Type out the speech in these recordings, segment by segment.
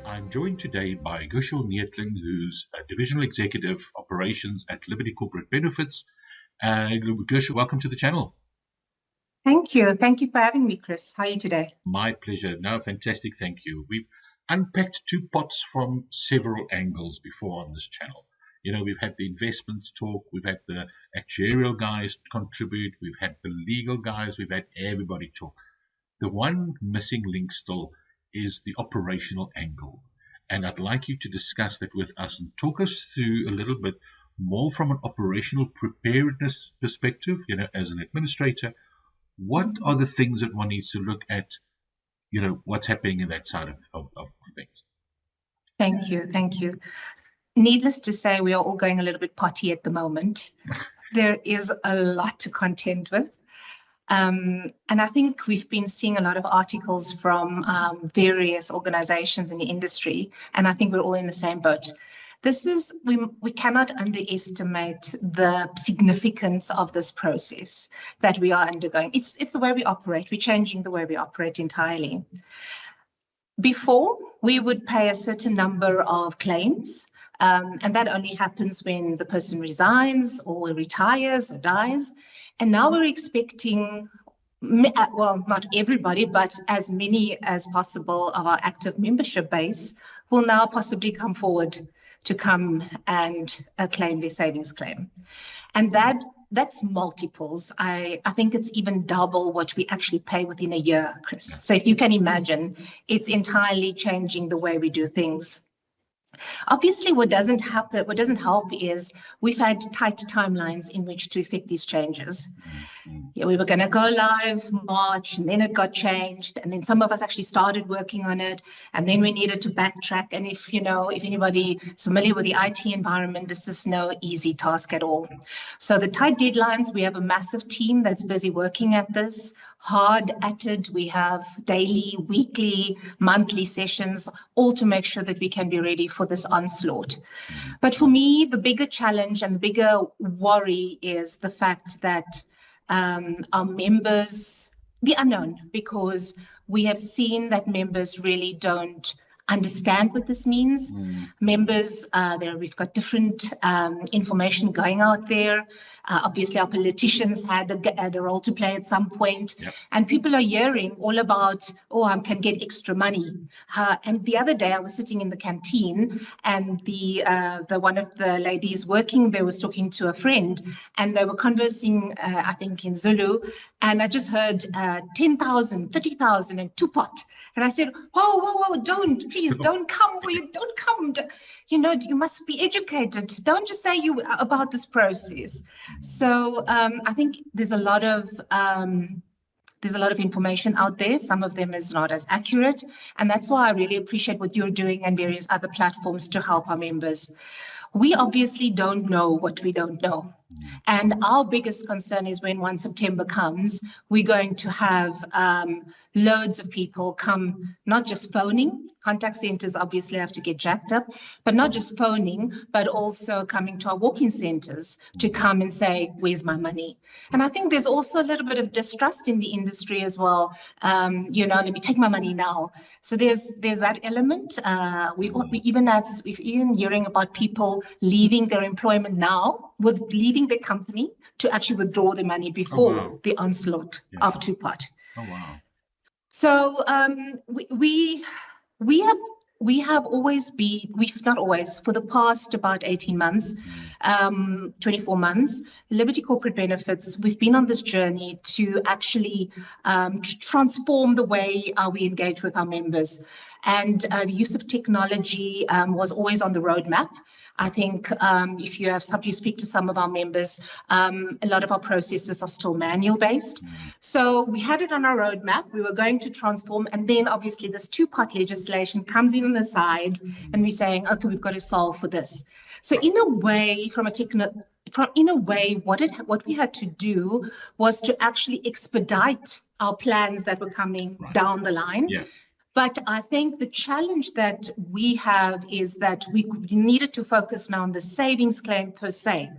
I'm joined today by Gurschulle Neethling, who's a Divisional Executive Operations at Liberty Corporate Benefits. Gurschulle, welcome to the channel. Thank you. Thank you for having me, Chris. How are you today? My pleasure. No, fantastic. Thank you. We've unpacked two pots from several angles before on this channel. You know, we've had the investments talk, we've had the actuarial guys contribute, we've had the legal guys, we've had everybody talk. The one missing link still is the operational angle. And I'd like you to discuss that with us and talk us through a little bit more from an operational preparedness perspective, you know, as an administrator. What are the things that one needs to look at, you know, what's happening in that side of things? Thank you. Thank you. Needless to say, we are all going a little bit potty at the moment. There is a lot to contend with. And I think we've been seeing a lot of articles from various organizations in the industry, and I think we're all in the same boat. We cannot underestimate the significance of this process that we are undergoing. It's the way we operate. We're changing the way we operate entirely. Before, we would pay a certain number of claims, and that only happens when the person resigns or retires or dies. And now we're expecting, well, not everybody, but as many as possible of our active membership base will now possibly come forward to come and claim their savings claim. And that's multiples. I think it's even double what we actually pay within a year, Chris. So if you can imagine, it's entirely changing the way we do things. Obviously, what doesn't help is we've had tight timelines in which to effect these changes. Yeah, we were going to go live March, and then it got changed, and then some of us actually started working on it, and then we needed to backtrack. And if anybody is familiar with the IT environment, this is no easy task at all. So the tight deadlines, we have a massive team that's busy working at this. Hard at it. We have daily, weekly, monthly sessions, all to make sure that we can be ready for this onslaught. But for me, the bigger challenge and the bigger worry is the fact that our members, the unknown, because we have seen that members really don't understand what this means. Members, we've got different information going out there. Obviously, our politicians had a role to play at some point. Yep. And people are hearing all about, I can get extra money. And the other day, I was sitting in the canteen, and the one of the ladies working there was talking to a friend, and they were conversing, I think, in Zulu. And I just heard 10,000, 30,000, and two pot. And I said, whoa, please don't come, don't come. You must be educated. Don't just say about this process. So I think there's a lot of information out there. Some of them is not as accurate. And that's why I really appreciate what you're doing and various other platforms to help our members. We obviously don't know what we don't know. And our biggest concern is when 1 September comes, we're going to have loads of people come, not just phoning. Contact centers obviously have to get jacked up, but not just phoning, but also coming to our walk-in centers to come and say, where's my money? And I think there's also a little bit of distrust in the industry as well. Let me take my money now. So there's that element. We've even hearing about people leaving their employment now, with leaving the company to actually withdraw the money before the onslaught of two-pot. Oh, wow. So we have always been, for the past about 18 months, 24 months, Liberty Corporate Benefits, we've been on this journey to actually transform the way we engage with our members. And the use of technology was always on the roadmap. I think if you speak to some of our members, a lot of our processes are still manual based. So we had it on our roadmap. We were going to transform, and then obviously this two-part legislation comes in on the side, and we're saying, okay, we've got to solve for this. So in a way, what we had to do was to actually expedite our plans that were coming down the line. Yeah. But I think the challenge that we have is that we needed to focus now on the savings claim per se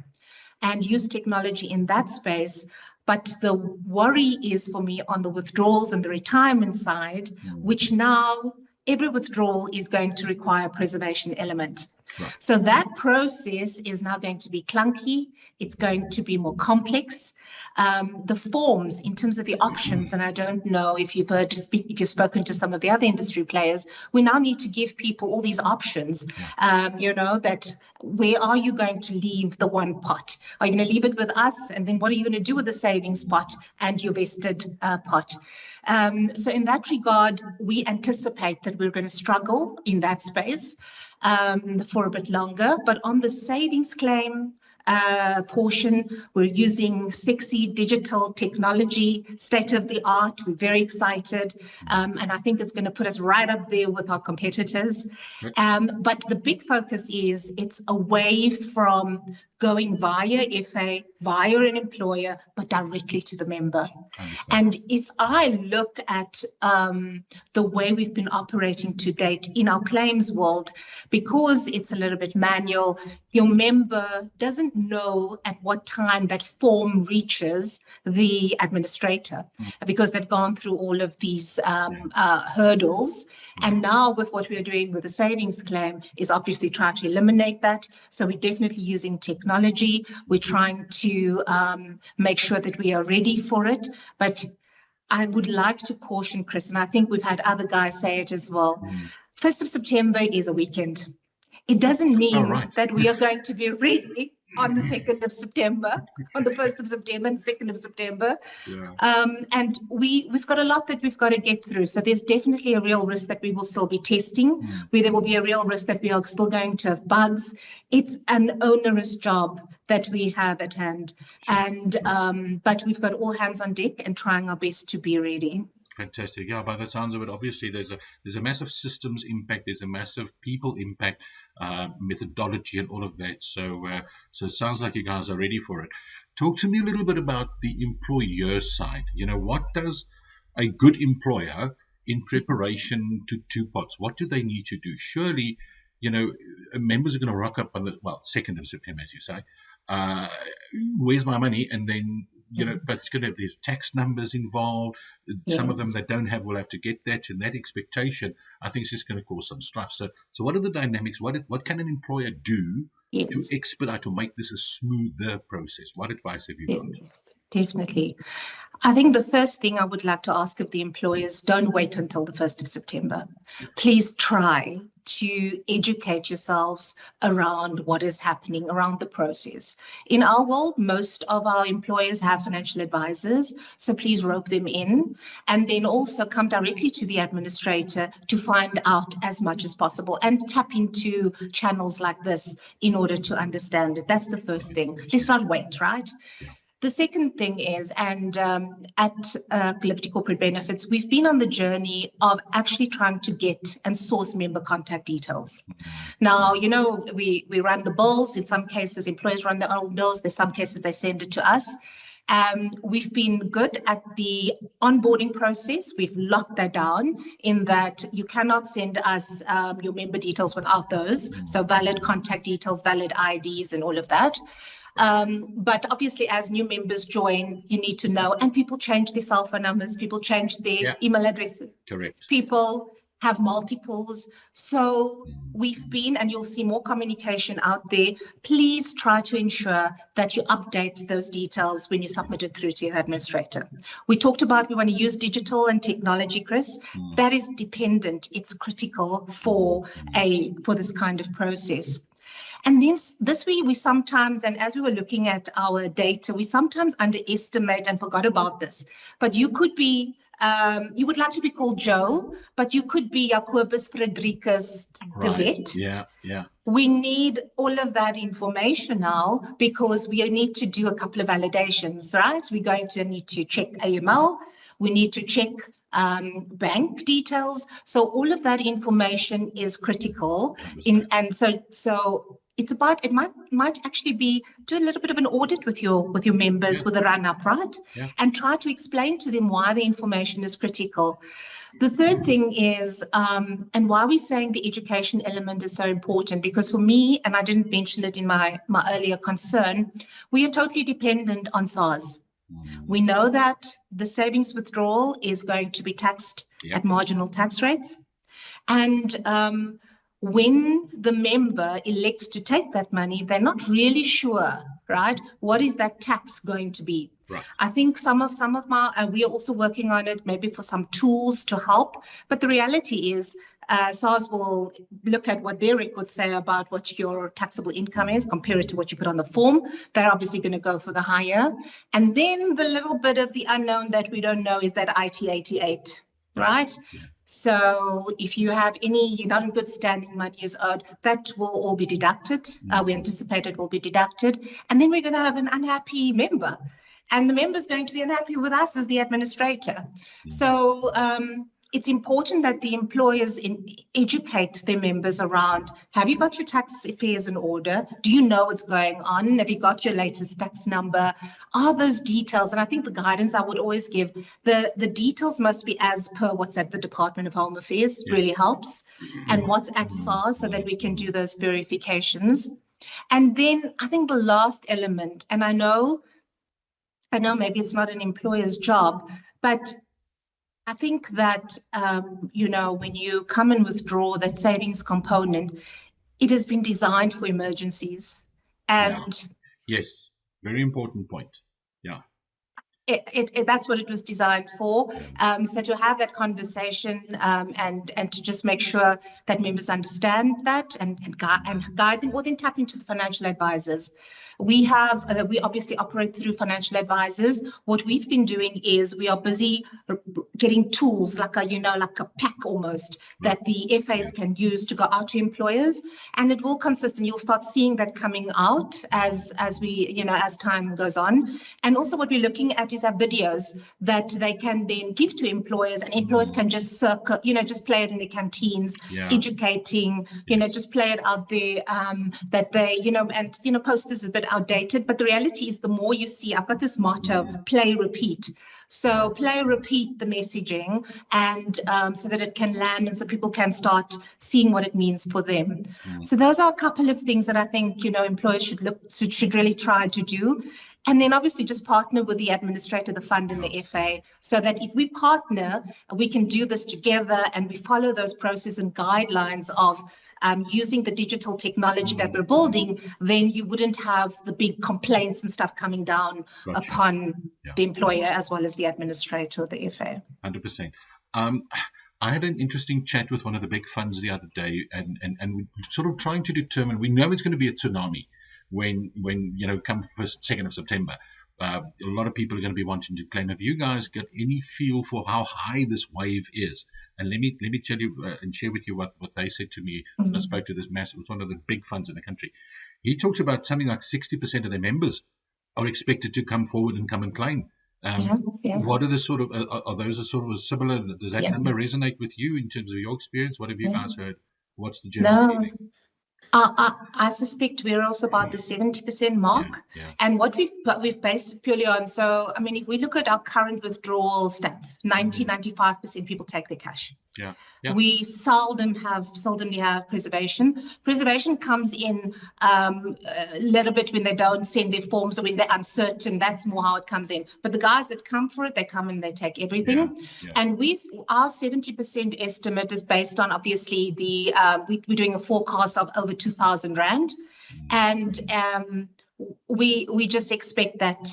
and use technology in that space. But the worry is for me on the withdrawals and the retirement side, which now every withdrawal is going to require a preservation element. Right. So that process is now going to be clunky. It's going to be more complex. The forms in terms of the options, and I don't know if you've heard to speak, if you've spoken to some of the other industry players, we now need to give people all these options, that where are you going to leave the one pot? Are you going to leave it with us? And then what are you going to do with the savings pot and your vested pot? So in that regard, we anticipate that we're going to struggle in that space for a bit longer. But on the savings claim portion, we're using sexy digital technology, state of the art. We're very excited. And I think it's going to put us right up there with our competitors. But the big focus is it's away from going via FA, via an employer, but directly to the member. And if I look at the way we've been operating to date in our claims world, because it's a little bit manual, your member doesn't know at what time that form reaches the administrator because they've gone through all of these hurdles. And now with what we're doing with the savings claim is obviously trying to eliminate that. So we're definitely using technology. We're trying to make sure that we are ready for it. But I would like to caution, Chris, and I think we've had other guys say it as well. 1st of September is a weekend. It doesn't mean that we are going to be ready on the 2nd of September, on the 1st of September and 2nd of September. And we've got a lot that we've got to get through. So there's definitely a real risk that we will still be testing, where there will be a real risk that we are still going to have bugs. It's an onerous job that we have at hand. And but we've got all hands on deck and trying our best to be ready. Fantastic. Yeah, by the sounds of it, obviously there's a massive systems impact, there's a massive people impact, methodology and all of that. So it sounds like you guys are ready for it. Talk to me a little bit about the employer side. What does a good employer in preparation to two pots, what do they need to do? Surely, members are going to rock up on the 2nd of September, as you say. Where's my money? And then but it's going to have these tax numbers involved. Some of them that don't have will have to get that, and that expectation, I think, is just going to cause some strife. So what are the dynamics? What can an employer do to expedite, to make this a smoother process? What advice have you got? Definitely. I think the first thing I would like to ask of the employers, don't wait until the 1st of September. Please try to educate yourselves around what is happening around the process. In our world, most of our employers have financial advisors, so please rope them in, and then also come directly to the administrator to find out as much as possible and tap into channels like this in order to understand it. That's the first thing. Let's not wait, right? The second thing is, and at Liberty Corporate Benefits, we've been on the journey of actually trying to get and source member contact details. Now, we run the bills. In some cases, employers run their own bills. In some cases, they send it to us. We've been good at the onboarding process. We've locked that down in that you cannot send us your member details without those. So valid contact details, valid IDs, and all of that. But obviously, as new members join, you need to know, and people change their cell phone numbers, people change their email addresses. Correct. People have multiples. So we've been, and you'll see more communication out there. Please try to ensure that you update those details when you submit it through to your administrator. We talked about we want to use digital and technology, Chris. That is dependent. It's critical for this kind of process. And then this way we sometimes, and as we were looking at our data, we sometimes underestimate and forgot about this. But you could be, you would like to be called Joe, but you could be Jacobus Frederikus de Wet. Yeah. We need all of that information now because we need to do a couple of validations, right? We're going to need to check AML. We need to check bank details. So all of that information is critical. So it's about, it might actually be do a little bit of an audit with your members with a run up, right? And try to explain to them why the information is critical. The third thing is, and why we're saying the education element is so important, because for me, and I didn't mention it in my earlier concern, we are totally dependent on SARS. We know that the savings withdrawal is going to be taxed at marginal tax rates. And when the member elects to take that money, they're not really sure, right? What is that tax going to be? Right. I think some of my, we are also working on it, maybe for some tools to help. But the reality is, SARS will look at what their records say about what your taxable income is, compare it to what you put on the form. They're obviously going to go for the higher. And then the little bit of the unknown that we don't know is that IT 88, right? Yeah. So if you have any, you're not in good standing, money is owed, that will all be deducted. We anticipate it will be deducted. And then we're going to have an unhappy member. And the member is going to be unhappy with us as the administrator. So it's important that the employers educate their members around, have you got your tax affairs in order? Do you know what's going on? Have you got your latest tax number? Are those details? And I think the guidance I would always give, the details must be as per what's at the Department of Home Affairs, really helps, and what's at SARS so that we can do those verifications. And then I think the last element, and I know maybe it's not an employer's job, but I think that, when you come and withdraw that savings component, it has been designed for emergencies. And yes, very important point. Yeah. That's what it was designed for. So to have that conversation and to just make sure that members understand that and guide them, or then tap into the financial advisors. We obviously operate through financial advisors. What we've been doing is we are busy getting tools like a pack almost that the FAs can use to go out to employers, and it will consist, and you'll start seeing that coming out as time goes on. And also what we're looking at is our videos that they can then give to employers, and employers can just just play it in the canteens, educating, just play it out there, that they, and posters is a bit outdated, but the reality is the more you see, I've got this motto, play, repeat. So play, repeat the messaging, and so that it can land and so people can start seeing what it means for them. So those are a couple of things that I think, employers should really try to do. And then obviously just partner with the administrator, the fund, and the FA, so that if we partner, we can do this together and we follow those processes and guidelines of using the digital technology that we're building, then you wouldn't have the big complaints and stuff coming down upon the employer as well as the administrator or the FA. 100%. I had an interesting chat with one of the big funds the other day, and we're sort of trying to determine, we know it's going to be a tsunami when come 1st, 2nd of September. A lot of people are going to be wanting to claim. Have you guys got any feel for how high this wave is? And let me tell you and share with you what they said to me when I spoke to this massive, it's one of the big funds in the country. He talks about something like 60% of their members are expected to come forward and come and claim. What are the sort of, are those a sort of a similar, does that number resonate with you in terms of your experience? What have you guys heard? What's the general feeling? I suspect we're also about the 70% mark, and what we've based it purely on. So, I mean, if we look at our current withdrawal stats, 95% people take their cash. We seldomly have preservation. Preservation comes in a little bit when they don't send their forms or when they're uncertain. That's more how it comes in. But the guys that come for it, they come and they take everything. And our 70% estimate is based on obviously we're doing a forecast of over 2,000 Rand, and we just expect that.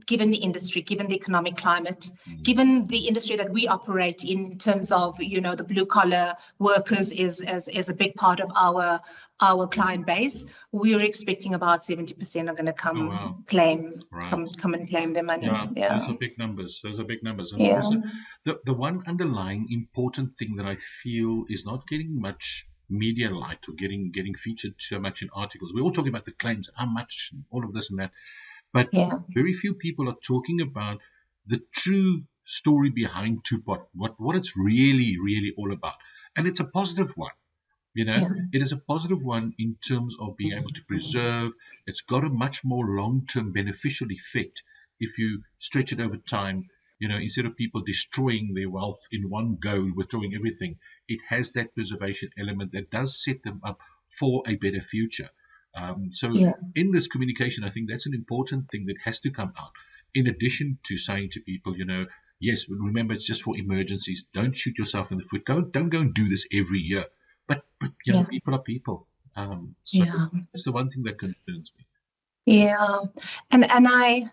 Given the industry, given the economic climate, given the industry that we operate in terms of, the blue collar workers is a big part of our client base, we're expecting about 70% are going to come come and claim their money. Those are big numbers. And also the one underlying important thing that I feel is not getting much media light or getting featured so much in articles. We're all talking about the claims, how much, and all of this and that. But very few people are talking about the true story behind Two-Pot, what it's really, really all about. And it's a positive one. It is a positive one in terms of being able to preserve. It's got a much more long-term beneficial effect if you stretch it over time. Instead of people destroying their wealth in one go, withdrawing everything, it has that preservation element that does set them up for a better future. In this communication, I think that's an important thing that has to come out. in addition to saying to people, yes, remember, it's just for emergencies. Don't shoot yourself in the foot. Don't go and do this every year. But people are people. So that's the one thing that concerns me. Yeah, and I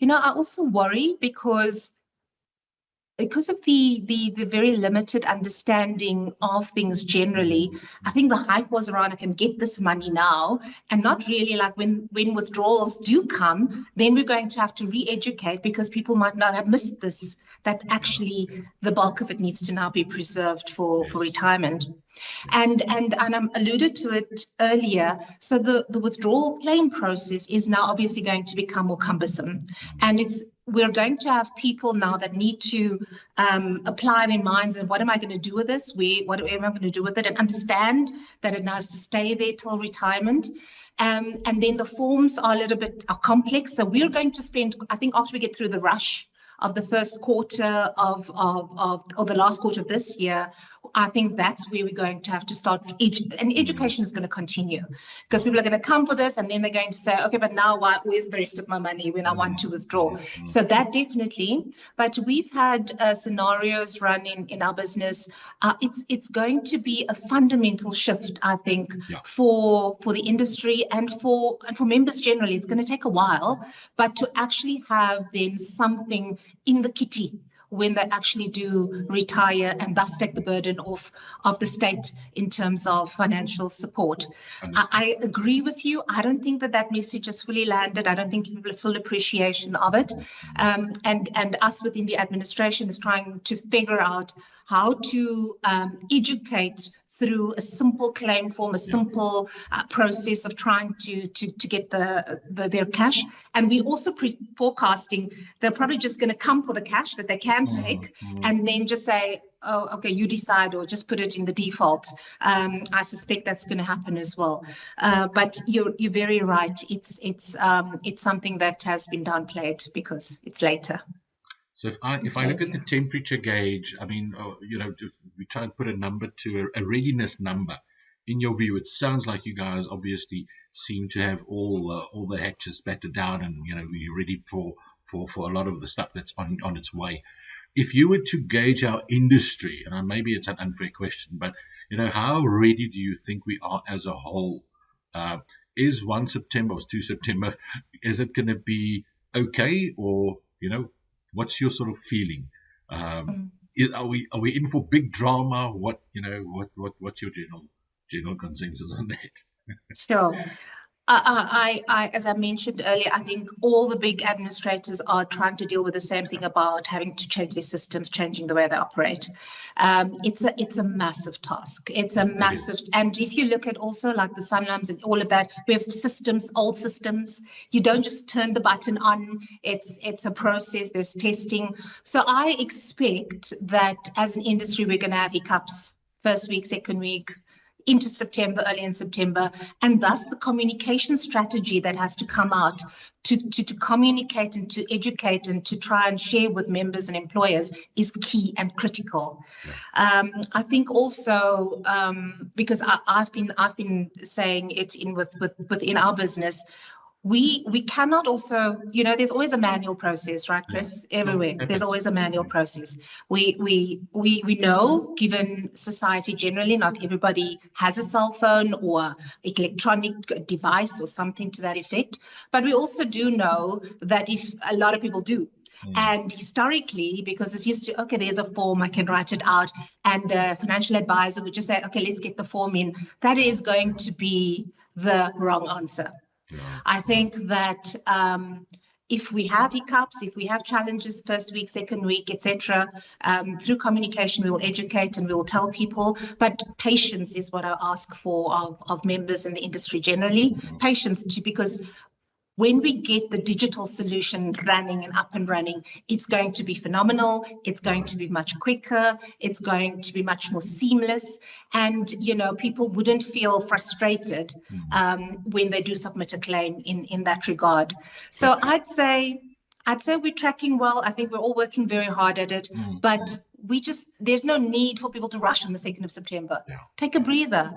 I also worry because of the very limited understanding of things generally. I think the hype was around, I can get this money now, and not really like when withdrawals do come, then we're going to have to re-educate because people might not have missed this, that actually the bulk of it needs to now be preserved for retirement. And I alluded to it earlier. So the withdrawal claim process is now obviously going to become more cumbersome, and we're going to have people now that need to apply their minds and what am I going to do with this? What am I going to do with it? And understand that it now has to stay there till retirement. And then the forms are a little bit complex. So we're going to spend, I think, after we get through the rush of the first quarter or the last quarter of this year, I think that's where we're going to have to start, and education is going to continue because people are going to come for this and then they're going to say, okay, but now where's the rest of my money when I want to withdraw? So that definitely, but we've had scenarios run in our business. It's going to be a fundamental shift, I think, for the industry and for members generally. It's going to take a while, but to actually have then something in the kitty when they actually do retire and thus take the burden off of the state in terms of financial support. I agree with you. I don't think that message has fully landed. I don't think people have full appreciation of it. And us within the administration is trying to figure out how to educate through a simple claim form, a simple process of trying to get their cash. And we also forecasting they're probably just going to come for the cash that they can take and then just say, oh, okay, you decide, or just put it in the default. I suspect that's going to happen as well. But you're very right. It's something that has been downplayed because it's later. So if I look at the temperature gauge, I mean, we try and put a number to a readiness number. In your view, it sounds like you guys obviously seem to have all the hatches battened down, and you're ready for a lot of the stuff that's on its way. If you were to gauge our industry, and maybe it's an unfair question, but how ready do you think we are as a whole? Is 1 September or 2 September, is it going to be okay, or what's your sort of feeling? Are we in for big drama? What's your general consensus on that? Sure. I, as I mentioned earlier, I think all the big administrators are trying to deal with the same thing about having to change their systems, changing the way they operate. It's a massive task. It's a massive, and if you look at also like the Sanlams and all of that, we have old systems. You don't just turn the button on. It's a process. There's testing. So I expect that as an industry, we're going to have hiccups first week, second week, into September, early in September, and thus the communication strategy that has to come out to communicate and to educate and to try and share with members and employers is key and critical. I think also because I've been saying it within our business. We cannot also, there's always a manual process, right, Chris? Everywhere, there's always a manual process. We know, given society generally, not everybody has a cell phone or electronic device or something to that effect. But we also do know that if a lot of people do, and historically, because it's used to, okay, there's a form, I can write it out, and a financial advisor would just say, okay, let's get the form in. That is going to be the wrong answer. I think that if we have hiccups, if we have challenges first week, second week, etc., through communication, we will educate and we will tell people. But patience is what I ask for of members in the industry generally. Patience because when we get the digital solution running and up and running, it's going to be phenomenal. It's going to be much quicker. It's going to be much more seamless. And, people wouldn't feel frustrated when they do submit a claim in that regard. So I'd say we're tracking well. I think we're all working very hard at it, but there's no need for people to rush on the 2nd of September. Take a breather,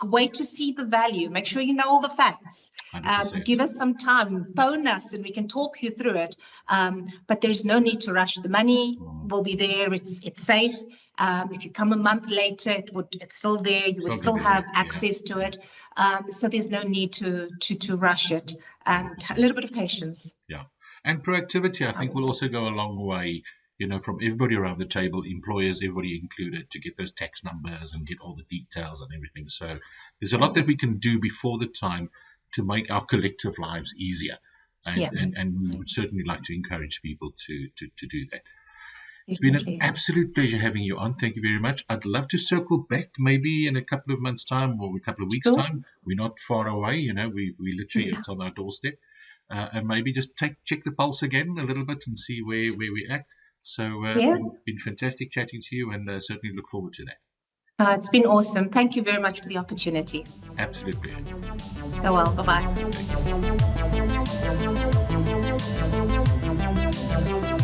wait to see the value. Make sure you know all the facts. 100%. Give us some time, phone us, and we can talk you through it. But there's no need to rush. The money will be there. It's safe. If you come a month later, it's still there. You would still have access to it. So there's no need to rush it, and a little bit of patience. Yeah, and proactivity, I think, will also go a long way. From everybody around the table, employers, everybody included, to get those tax numbers and get all the details and everything. So there's a lot that we can do before the time to make our collective lives easier. And we would certainly like to encourage people to do that. It's been an absolute pleasure having you on. Thank you very much. I'd love to circle back maybe in a couple of months' time or a couple of weeks' time. We're not far away, we literally, it's on our doorstep. And maybe just check the pulse again a little bit and see where we're at. So it's been fantastic chatting to you, and certainly look forward to that. It's been awesome. Thank you very much for the opportunity. Absolute pleasure. Go well. Bye-bye. Thanks.